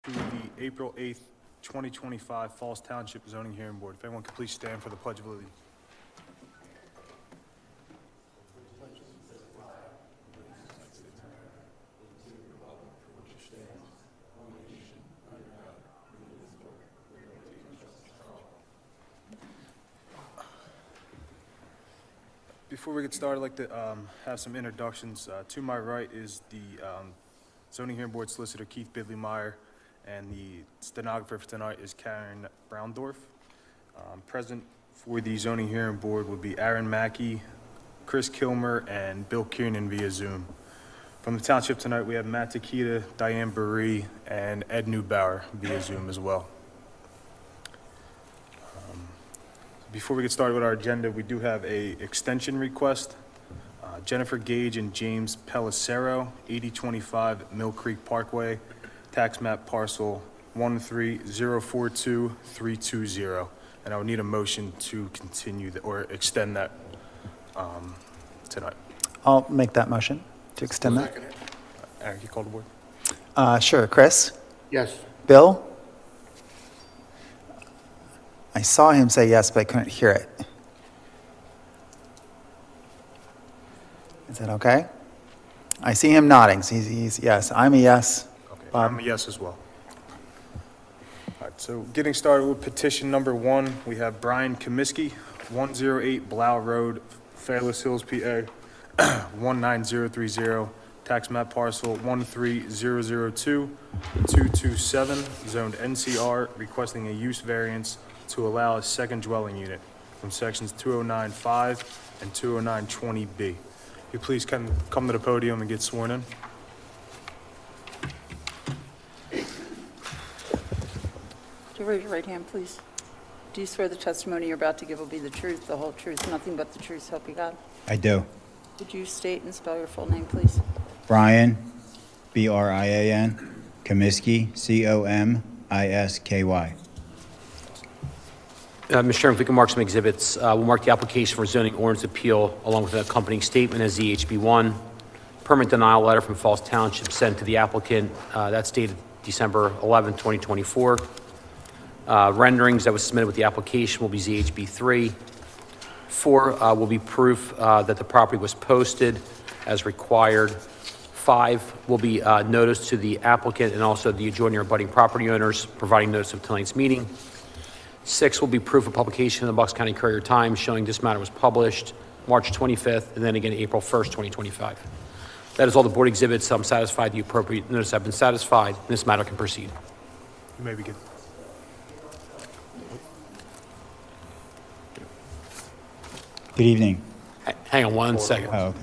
to the April 8th, 2025 Falls Township Zoning Hearing Board. If everyone could please stand for the Pledge of Allegiance. Before we get started, I'd like to have some introductions. To my right is the Zoning Hearing Board Solicitor Keith Bidley-Meyer, and the stenographer for tonight is Karen Browndorf. Present for the Zoning Hearing Board would be Aaron Mackey, Chris Kilmer, and Bill Kiernan via Zoom. From the Township tonight, we have Matt Takita, Diane Baree, and Ed Neubauer via Zoom as well. Before we get started with our agenda, we do have a extension request. Jennifer Gage and James Pelissero, 8025 Mill Creek Parkway, tax map parcel 13042-320. And I would need a motion to continue or extend that tonight. I'll make that motion to extend that. Aaron, you call the board? Sure. Chris? Yes. Bill? I saw him say yes, but I couldn't hear it. Is that okay? I see him nodding. So he's yes. I'm a yes. Okay, Bob? I'm a yes as well. All right, so getting started with petition number 1, we have Brian Comisky, 108 Blough Road, Fairless Hills, PA, 19030, tax map parcel 13002-227, zoned NCR, requesting a use variance to allow a second dwelling unit from sections 209.5 and 209.20B. You please come to the podium and get sworn in. Would you raise your right hand, please? Do you swear the testimony you're about to give will be the truth, the whole truth, nothing but the truth, so help you God? I do. Would you state and spell your full name, please? Brian, B-R-I-A-N, Comisky, C-O-M-I-S-K-Y. Mr. Chairman, if we can mark some exhibits, we'll mark the application for zoning ordinance appeal along with an accompanying statement as ZHB1. Permit denial letter from Falls Township sent to the applicant. That's dated December 11, 2024. Renderings that was submitted with the application will be ZHB3. 4 will be proof that the property was posted as required. 5 will be notice to the applicant and also the adjoining or abutting property owners, providing notice of tonight's meeting. 6 will be proof of publication in the Bucks County Courier Times showing this matter was published March 25th and then again April 1st, 2025. That is all the board exhibits. I'm satisfied the appropriate notice have been satisfied. And this matter can proceed. You may begin. Good evening. Hang on one second. Oh, okay.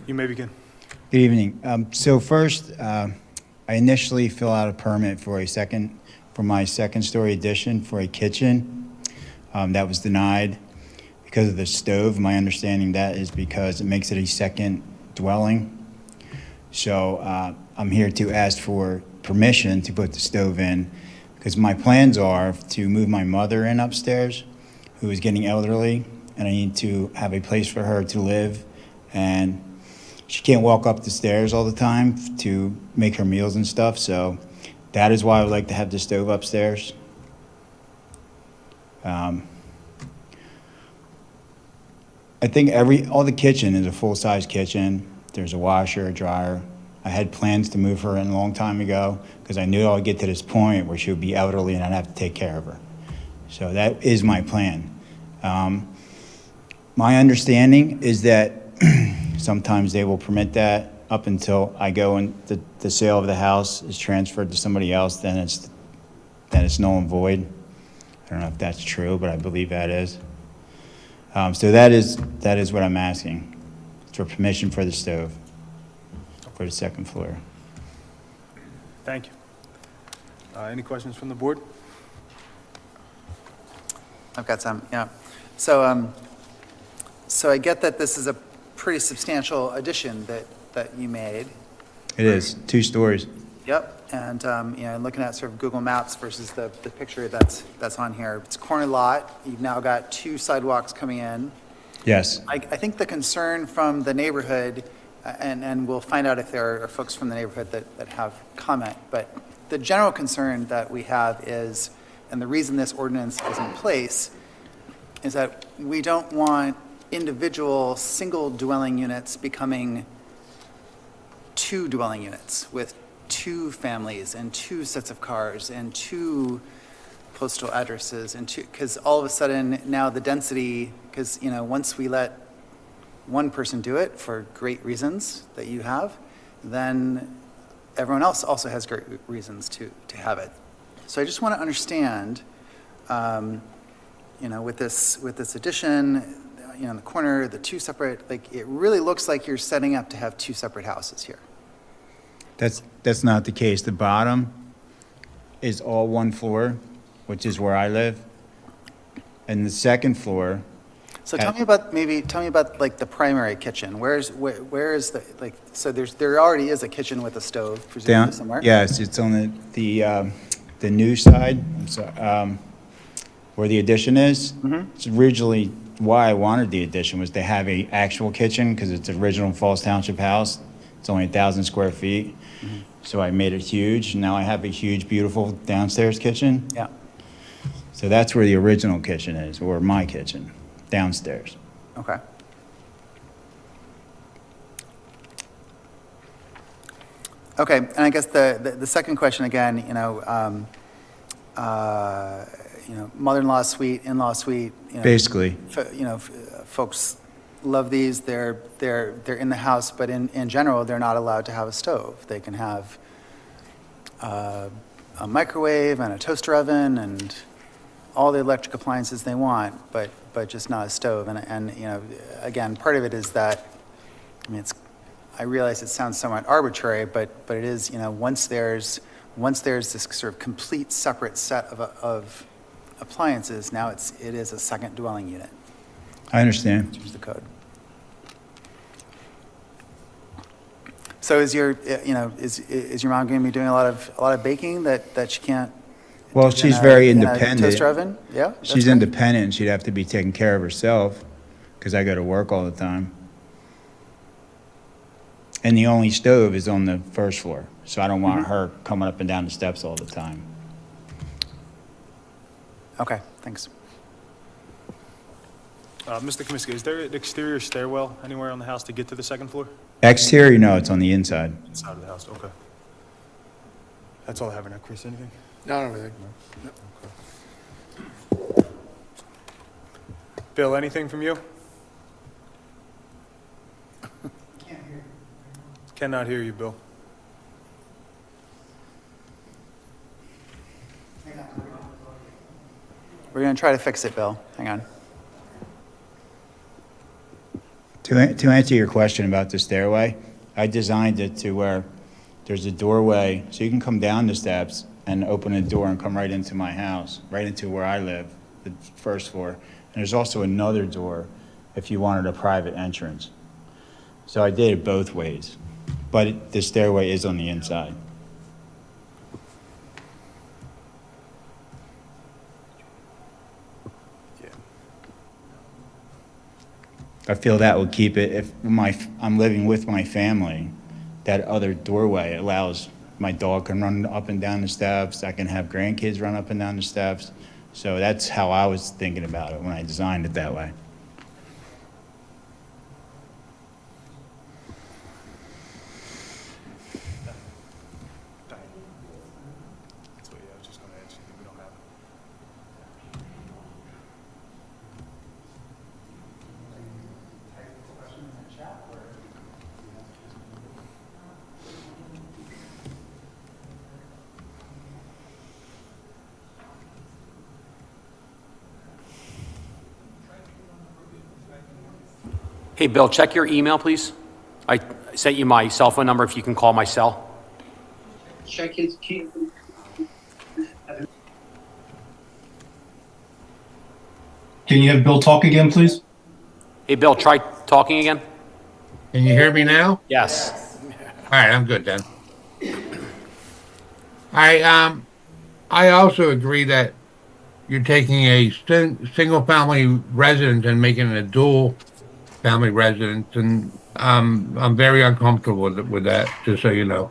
You may begin. Good evening. So first, I initially fill out a permit for my second story addition for a kitchen. That was denied because of the stove. My understanding that is because it makes it a second dwelling. So I'm here to ask for permission to put the stove in because my plans are to move my mother in upstairs, who is getting elderly, and I need to have a place for her to live, and she can't walk up the stairs all the time to make her meals and stuff, so that is why I would like to have the stove upstairs. I think all the kitchen is a full-size kitchen. There's a washer, a dryer. I had plans to move her in a long time ago because I knew I would get to this point where she would be elderly and I'd have to take care of her. So that is my plan. My understanding is that sometimes they will permit that up until I go and the sale of the house is transferred to somebody else, then it's then it's null and void. I don't know if that's true, but I believe that is. So that is what I'm asking. It's for permission for the stove for the second floor. Thank you. Any questions from the board? I've got some, yeah. So, so I get that this is a pretty substantial addition that you made. It is 2 stories. Yep, and, you know, looking at sort of Google Maps versus the picture that's on here, it's a corner lot. You've now got 2 sidewalks coming in. Yes. I think the concern from the neighborhood, and we'll find out if there are folks from the neighborhood that have comment, but the general concern that we have is, and the reason this ordinance is in place, is that we don't want individual single dwelling units becoming 2 dwelling units with 2 families and 2 sets of cars and 2 postal addresses and 2, because all of a sudden now the density, because, you know, once we let one person do it for great reasons that you have, then everyone else also has great reasons to have it. So I just want to understand, you know, with this addition, you know, in the corner, the 2 separate, like, it really looks like you're setting up to have 2 separate houses here. That's not the case. The bottom is all 1 floor, which is where I live. And the second floor, So tell me about like the primary kitchen. Where is the, like, so there already is a kitchen with a stove presumably down, somewhere? yes, it's on the new side, where the addition is. It's originally why I wanted the addition was to have a actual kitchen, because it's an original Falls Township house. It's only 1,000 square feet. So I made it huge. Now I have a huge, beautiful downstairs kitchen. Yeah. So that's where the original kitchen is, or my kitchen, downstairs. Okay. Okay, and I guess the second question again, you know, mother-in-law suite, in-law suite, you know, Basically, folks love these. They're in the house, but in general, they're not allowed to have a stove. They can have a microwave and a toaster oven and all the electric appliances they want, but just not a stove. And you know, again, part of it is that, I mean, I realize it sounds somewhat arbitrary, but it is, you know, once there's this sort of complete separate set of appliances, now it is a second dwelling unit. I understand. Use the code. So is your mom going to be doing a lot of baking that she can't? Well, do she's in a- very in a independent. toaster oven? Yeah. that's She's great. independent. She'd have to be taking care of herself, because I go to work all the time. And the only stove is on the first floor, so I don't want her coming up and down the steps all the time. Okay, thanks. Mr. Comisky, is there an exterior stairwell anywhere on the house to get to the second floor? Exterior, no, it's on the inside. Inside of the house, okay. That's all I have right now. Chris, anything? Not everything. Bill, anything from you? Cannot hear you, Bill. We're going to try to fix it, Bill. Hang on. To answer your question about the stairway, I designed it to where there's a doorway, so you can come down the steps and open a door and come right into my house, right into where I live, the first floor. And there's also another door if you wanted a private entrance. So I did it both ways, but the stairway is on the inside. Yeah. I feel that would keep it, if I'm living with my family, that other doorway allows my dog can run up and down the steps, I can have grandkids run up and down the steps. So that's how I was thinking about it when I designed it that way. That's what, yeah, I was just going to ask you. We don't have it. Hey, Bill, check your email, please. I sent you my cell phone number, if you can call my cell. Check his key. Can you have Bill talk again, please? Hey, Bill, try talking again. Can you hear me now? Yes. All right, I'm good then. I also agree that you're taking a single-family residence and making it a dual-family residence, and I'm very uncomfortable with that, just so you know.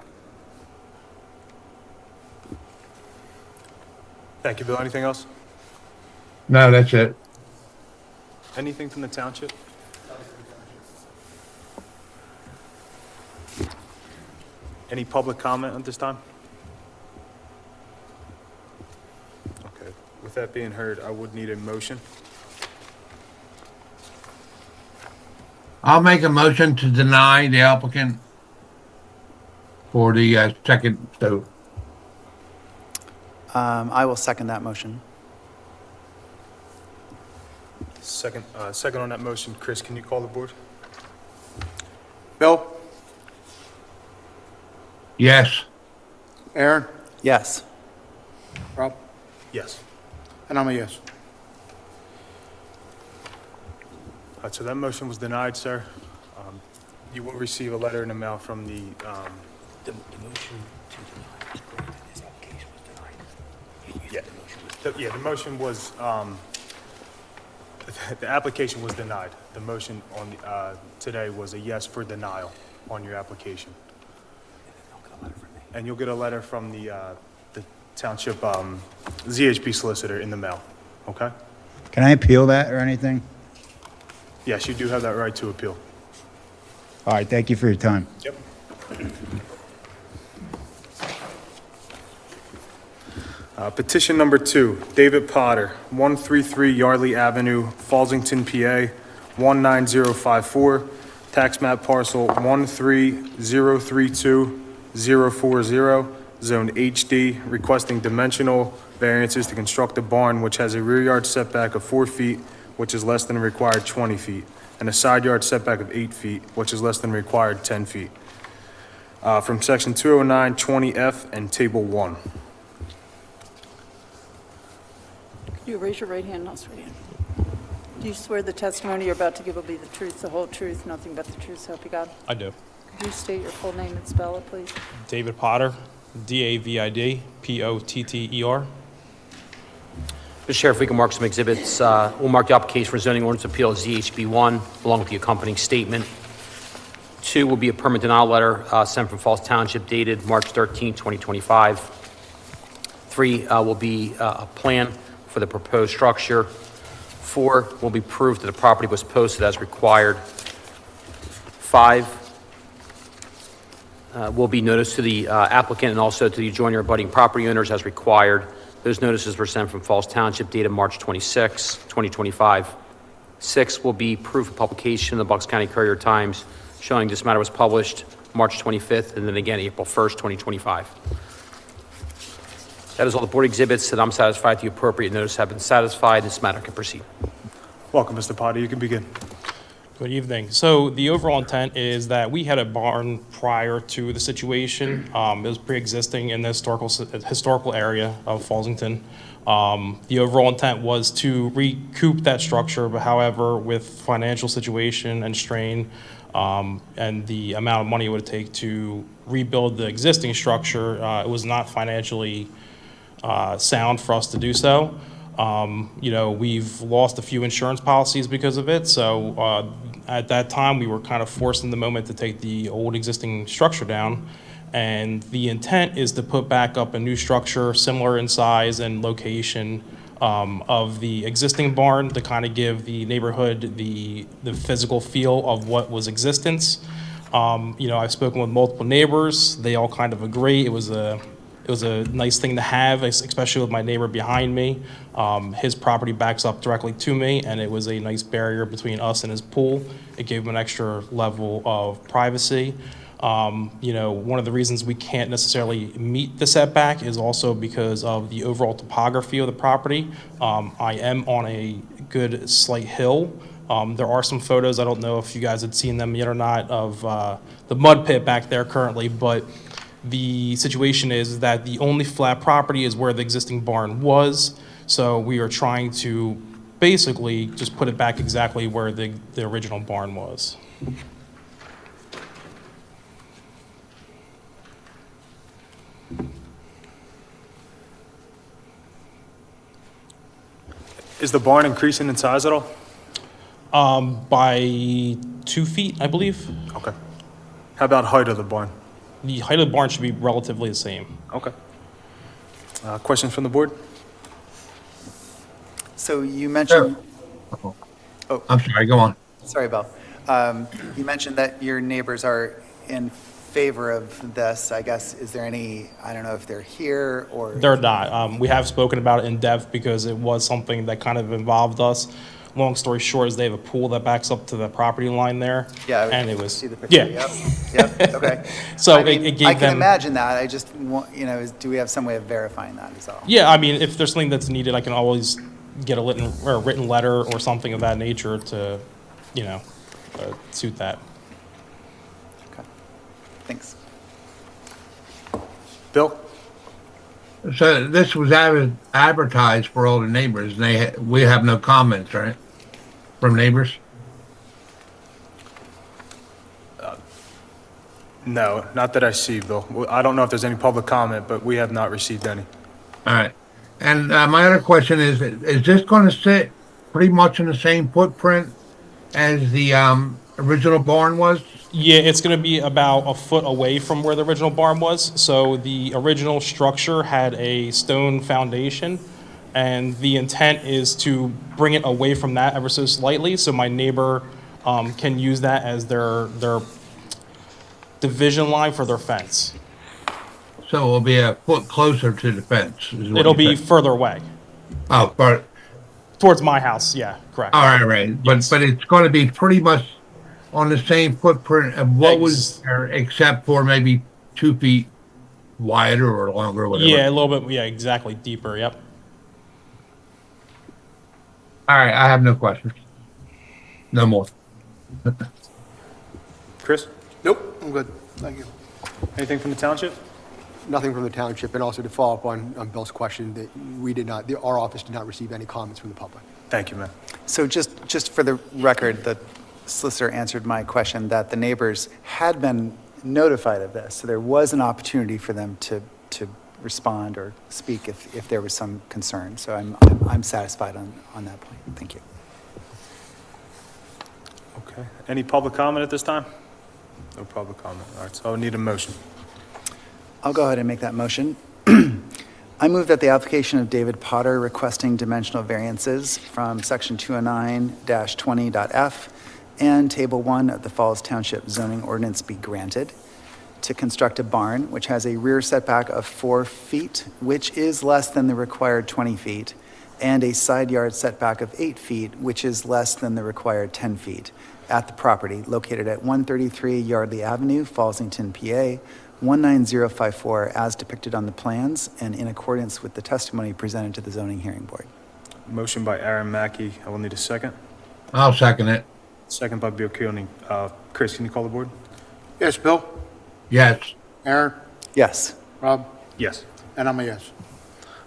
Thank you, Bill. Anything else? No, that's it. Anything from the township? Any public comment at this time? Okay, with that being heard, I would need a motion. I'll make a motion to deny the applicant for the second stove. I will second that motion. Second on that motion, Chris, can you call the board? Bill? Yes. Aaron? Yes. Rob? Yes. And I'm a yes. All right, so that motion was denied, sir. You will receive a letter in the mail from the, The motion to deny is granted. His application was denied. yeah, the motion was, the application was denied. The motion on, today was a yes for denial on your application. And you'll get a letter from the township, ZHB solicitor in the mail, okay? Can I appeal that or anything? Yes, you do have that right to appeal. All right, thank you for your time. Yep. Petition number 2, David Potter, 133 Yardley Avenue, Fallsington, PA, 19054, tax map parcel 13032-040, zone HD, requesting dimensional variances to construct a barn which has a rear yard setback of 4 feet, which is less than the required 20 feet, and a side yard setback of 8 feet, which is less than required 10 feet. From section 209-20F and table 1. Could you raise your right hand, not swear in? Do you swear the testimony you're about to give will be the truth, the whole truth, nothing but the truth, so help you God? I do. Could you state your full name and spell it, please? David Potter, David, Potter. Mr. Chair, if we can mark some exhibits, we'll mark the application for zoning ordinance appeal as ZHB1, along with the accompanying statement. 2 will be a permit denial letter sent from Falls Township dated March 13, 2025. 3 will be a plan for the proposed structure. 4 will be proof that the property was posted as required. 5 will be notice to the applicant and also to the adjoining or abutting property owners as required. Those notices were sent from Falls Township dated March 26, 2025. 6 will be proof of publication in the Bucks County Courier-Times showing this matter was published March 25th and then again April 1st, 2025. That is all the board exhibits, and I'm satisfied the appropriate notice have been satisfied. This matter can proceed. Welcome, Mr. Potter. You can begin. Good evening. So the overall intent is that we had a barn prior to the situation. It was pre-existing in the historical area of Fallsington. The overall intent was to recoup that structure, but however, with financial situation and strain, and the amount of money it would take to rebuild the existing structure, it was not financially sound for us to do so. We've lost a few insurance policies because of it. So at that time, we were kind of forced in the moment to take the old existing structure down. And the intent is to put back up a new structure similar in size and location of the existing barn to kind of give the neighborhood the physical feel of what was existence. I've spoken with multiple neighbors. They all kind of agree. It was a nice thing to have, especially with my neighbor behind me. His property backs up directly to me, and it was a nice barrier between us and his pool. It gave him an extra level of privacy. One of the reasons we can't necessarily meet the setback is also because of the overall topography of the property. I am on a good slight hill, There are some photos, I don't know if you guys had seen them yet or not, of the mud pit back there currently, but the situation is that the only flat property is where the existing barn was, so we are trying to basically just put it back exactly where the original barn was. Is the barn increasing in size at all? By 2 feet, I believe. Okay. How about height of the barn? The height of the barn should be relatively the same. Okay. Questions from the board? So you mentioned, I'm sorry, go on. sorry, Bill. You mentioned that your neighbors are in favor of this. I guess, is there any, I don't know if they're here or? They're not. We have spoken about it in depth because it was something that kind of involved us. Long story short is they have a pool that backs up to the property line there. Yeah, And I it was, see the picture. yeah. Yep, okay. So I mean, it gave I can them- imagine that. I just want, do we have some way of verifying that is all? Yeah, I mean, if there's something that's needed, I can always get a written letter or something of that nature to, suit that. Okay. Thanks. Bill? So this was advertised for all the neighbors, and we have no comments, right? From neighbors? No, not that I see, Bill. Well, I don't know if there's any public comment, but we have not received any. All right. And my other question is this going to sit pretty much in the same footprint as the original barn was? Yeah, it's going to be about a foot away from where the original barn was. So the original structure had a stone foundation, and the intent is to bring it away from that ever so slightly, so my neighbor can use that as their division line for their fence. So it'll be a foot closer to the fence? Is what It'll you're be saying. further away, Oh, but, towards my house, yeah, correct. all right. Yes. But it's going to be pretty much on the same footprint of what was Ex- there, except for maybe 2 feet wider or longer, or whatever. Yeah, a little bit, yeah, exactly, deeper, yep. All right, I have no questions. No more. Chris? Nope, I'm good. Thank you. Anything from the township? Nothing from the township, and also to follow up on Bill's question, that we did not, our office did not receive any comments from the public. Thank you, man. So just for the record, the solicitor answered my question that the neighbors had been notified of this. So there was an opportunity for them to respond or speak if there was some concern. So I'm satisfied on that point. Thank you. Okay. Any public comment at this time? No public comment. All right, so I would need a motion. I'll go ahead and make that motion. I move that the application of David Potter requesting dimensional variances from section 209-20.f and table 1 of the Falls Township zoning ordinance be granted to construct a barn which has a rear setback of 4 feet, which is less than the required 20 feet, and a side yard setback of 8 feet, which is less than the required 10 feet, at the property located at 133 Yardley Avenue, Fallsington, PA, 19054, as depicted on the plans and in accordance with the testimony presented to the zoning hearing board. Motion by Aaron Mackey. I will need a second. I'll second it. Second by Bill Kearney. Chris, can you call the board? Yes, Bill? Yes. Aaron? Yes. Rob? Yes. And I'm a yes.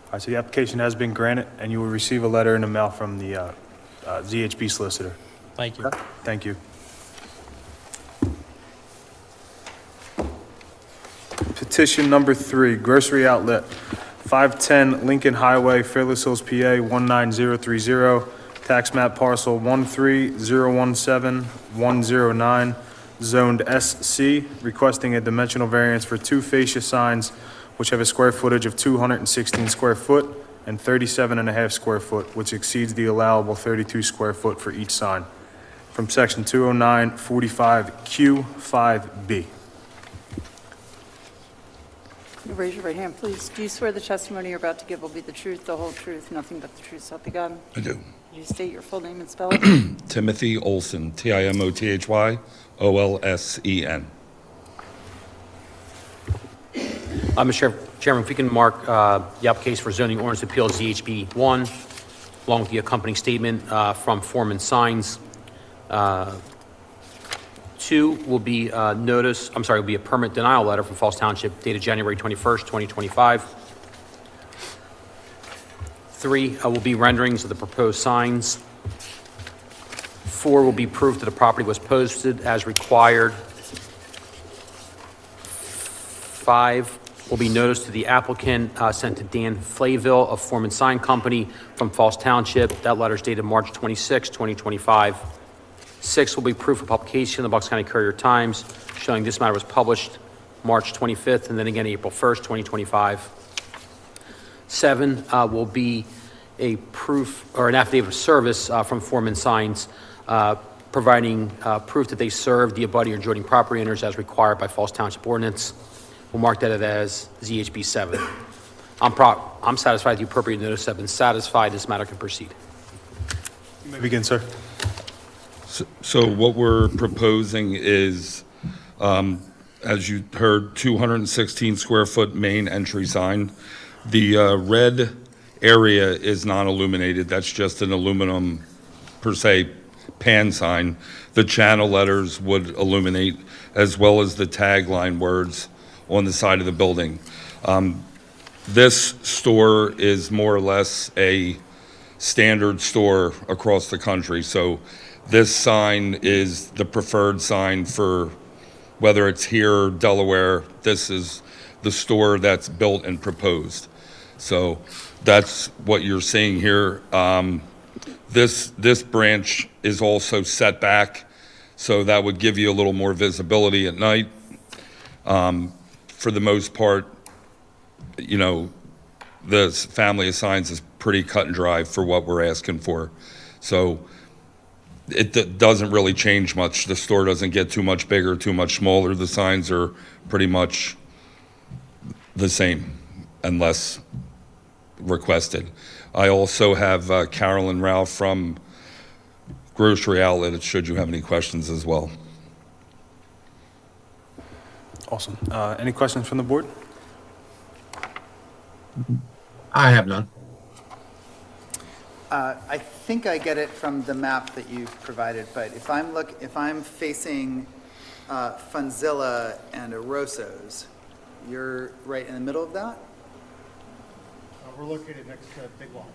All right, so the application has been granted, and you will receive a letter in the mail from the ZHB solicitor. Thank you. Thank you. Petition number 3, grocery outlet, 510 Lincoln Highway, Fairless Hills, PA, 19030, tax map parcel 13017-109, zoned SC, requesting a dimensional variance for 2 fascia signs which have a square footage of 216 square foot and 37.5 square foot, which exceeds the allowable 32 square foot for each sign, from section 209-45Q5B. You raise your right hand, please. Do you swear the testimony you're about to give will be the truth, the whole truth, nothing but the truth, so help you God? I do. Could you state your full name and spell it? Timothy Olsen, Timothyolsen. Mr. Chairman, if we can mark the application for zoning ordinance appeal ZHB 1, along with the accompanying statement from Foreman Signs. Two will be will be a permit denial letter from Falls Township dated January 21st, 2025. Three will be renderings of the proposed signs. Four will be proof that the property was posted as required. Five will be notice to the applicant sent to Dan Flayville of Foreman Sign Company from Falls Township. That letter is dated March 26, 2025. Six will be proof of publication in the Bucks County Courier Times showing this matter was published March 25th and then again April 1st, 2025. Seven will be a proof or an affidavit of service from Foreman Signs providing proof that they served the abutting or adjoining property owners as required by Falls Township ordinance. We'll mark that as ZHB 7. I'm satisfied the appropriate notice have been satisfied. This matter can proceed. You may begin, sir. So what we're proposing is, as you heard, 216 square foot main entry sign. The red area is non-illuminated. That's just an aluminum, per se, pan sign. The channel letters would illuminate, as well as the tagline words on the side of the building. This store is more or less a standard store across the country. So this sign is the preferred sign for whether it's here, Delaware. This is the store that's built and proposed. So that's what you're seeing here. This branch is also set back, so that would give you a little more visibility at night. For the most part, you know, the family of signs is pretty cut and dry for what we're asking for. So it doesn't really change much. The store doesn't get too much bigger, too much smaller. The signs are pretty much the same unless requested. I also have Carolyn Rao from Grocery Outlet, should you have any questions as well. Awesome. Any questions from the board? I have none. I think I get it from the map that you provided, but if I'm facing Funzilla and Arosso's, you're right in the middle of that? We're located next to Big Lots.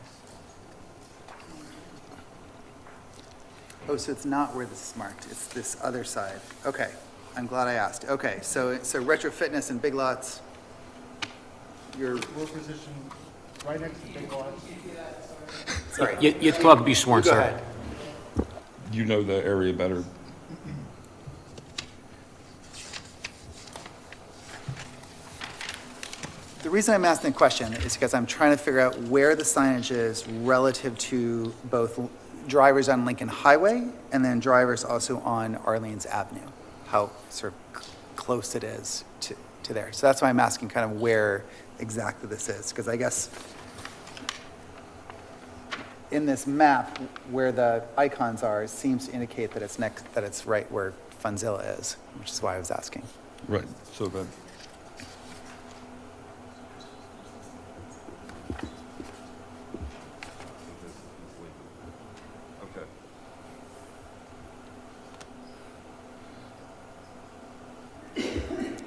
Oh, so it's not where this is marked, it's this other side. Okay, I'm glad I asked. Okay, so Retro Fitness and Big Lots, We're positioned right next to Big Lots. sorry. You have to come up and be sworn, Go sir. ahead. You know the area better. The reason I'm asking the question is because I'm trying to figure out where the signage is relative to both drivers on Lincoln Highway and then drivers also on Arlene's Avenue, how sort of close it is to there. So that's why I'm asking kind of where exactly this is, because I guess in this map where the icons are, it seems to indicate that it's right where Funzilla is, which is why I was asking. Right, so then.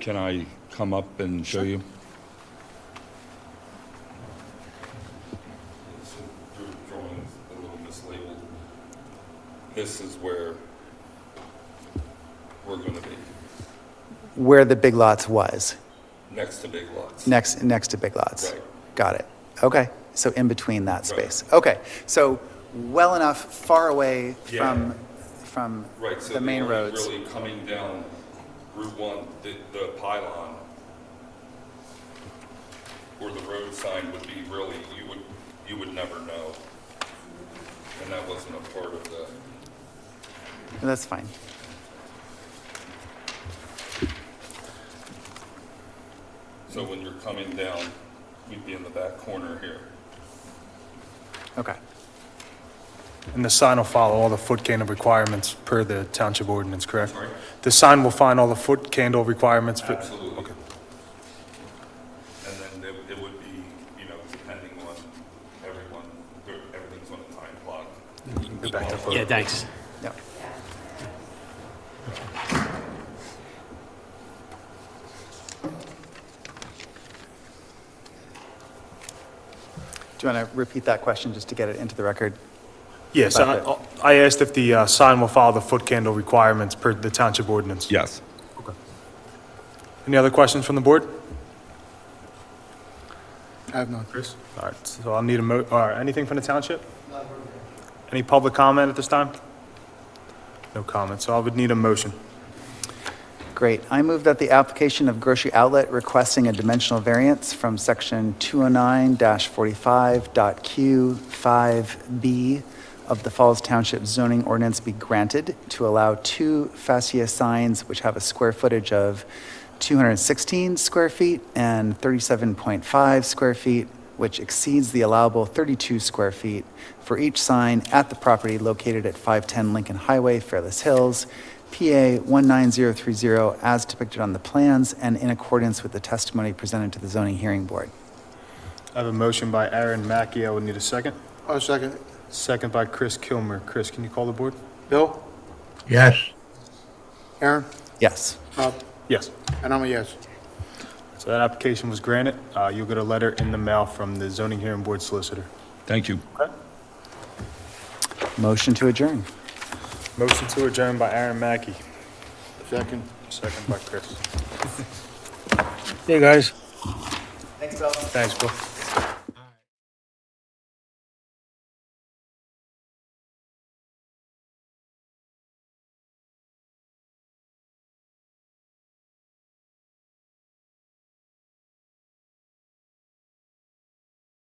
Can I come up and show you? Your drawing's a little mislabeled. This is where we're going to be, Where the Big Lots was, next to Big Lots. next to Big Lots. Right. Got it. Okay, so in between that space. Okay, so well enough far away Yeah. from Right, so the main only roads. really coming down Route 1, the pylon, or the road sign would be really, you would never know. And that wasn't a part of the, That's fine. so when you're coming down, we'd be in the back corner here. Okay. And the sign will follow all the foot candle requirements per the township ordinance, correct? Sorry? The sign will find all the foot candle requirements for... Absolutely. Okay. And then it would be, you know, depending on everything's on a time clock. Go back to the photo. Yeah, thanks. Yep. Do you want to repeat that question just to get it into the record? Yes, I asked if the sign will follow the foot candle requirements per the township ordinance. Yes. Any other questions from the board? I have none. Chris? All right, so I'll need anything from the township? Any public comment at this time? No comment, so I would need a motion. Great. I move that the application of grocery outlet requesting a dimensional variance from section 209-45.Q5B of the Falls Township zoning ordinance be granted to allow 2 fascia signs which have a square footage of 216 square feet and 37.5 square feet, which exceeds the allowable 32 square feet for each sign at the property located at 510 Lincoln Highway, Fairless Hills, PA 19030, as depicted on the plans and in accordance with the testimony presented to the zoning hearing board. I have a motion by Aaron Mackey. I would need a second. I'll second. Second by Chris Kilmer. Chris, can you call the board? Bill? Yes. Aaron? Yes. Bob? Yes. And I'm a yes. So that application was granted. You'll get a letter in the mail from the zoning hearing board solicitor. Thank you. Motion to adjourn. Motion to adjourn by Aaron Mackey. Second. Second by Chris. Hey, guys. Thanks, Bill. Thanks, Bill.